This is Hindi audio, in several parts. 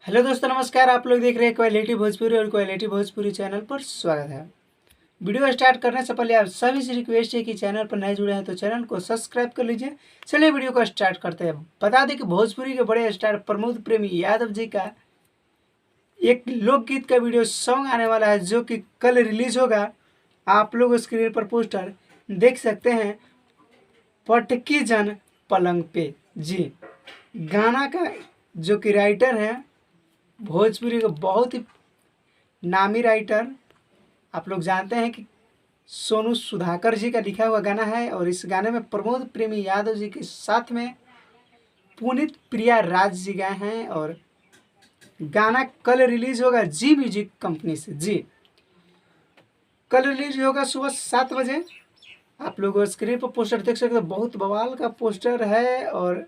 हेलो दोस्तों, नमस्कार। आप लोग देख रहे हैं क्वालिटी भोजपुरी और क्वालिटी भोजपुरी चैनल पर स्वागत है। वीडियो स्टार्ट करने से पहले आप सभी से रिक्वेस्ट है कि चैनल पर नए जुड़े हैं तो चैनल को सब्सक्राइब कर लीजिए। चलिए वीडियो को स्टार्ट करते हैं। बता दें कि भोजपुरी के बड़े स्टार प्रमोद प्रेमी यादव जी का एक लोकगीत का वीडियो सॉन्ग आने वाला है, जो कि कल रिलीज होगा। आप लोग स्क्रीन पर पोस्टर देख सकते हैं, पटकी जन पलंग पे। जी, गाना का जो कि राइटर है भोजपुरी का बहुत ही नामी राइटर, आप लोग जानते हैं कि सोनू सुधाकर जी का लिखा हुआ गाना है। और इस गाने में प्रमोद प्रेमी यादव जी के साथ में पुनीत प्रिया राज जी गाए हैं। और गाना कल रिलीज होगा जी म्यूजिक कंपनी से। जी, कल रिलीज होगा सुबह 7 बजे। आप लोग स्क्रीन पर पोस्टर देख सकते हैं, बहुत बवाल का पोस्टर है। और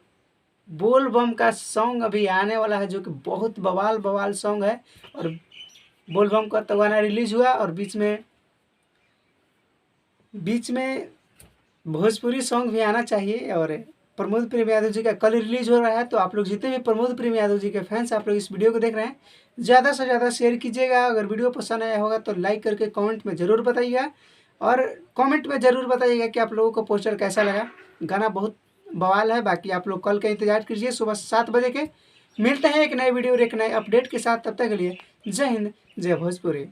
बोल बम का सॉन्ग अभी आने वाला है, जो कि बहुत बवाल बवाल सॉन्ग है। और बोल बम का तो गाना रिलीज हुआ और बीच में भोजपुरी सॉन्ग भी आना चाहिए। और प्रमोद प्रेम यादव जी का कल रिलीज हो रहा है, तो आप लोग जितने भी प्रमोद प्रेम यादव जी के फैंस आप लोग इस वीडियो को देख रहे हैं, ज़्यादा से ज़्यादा शेयर कीजिएगा। अगर वीडियो पसंद आया होगा तो लाइक करके कमेंट में ज़रूर बताइएगा। और कमेंट में ज़रूर बताइएगा कि आप लोगों को पोस्टर कैसा लगा। गाना बहुत बवाल है। बाकी आप लोग कल का इंतजार कीजिए सुबह 7 बजे के। मिलते हैं एक नए वीडियो और एक नए अपडेट के साथ। तब तक के लिए जय हिंद, जय भोजपुरी।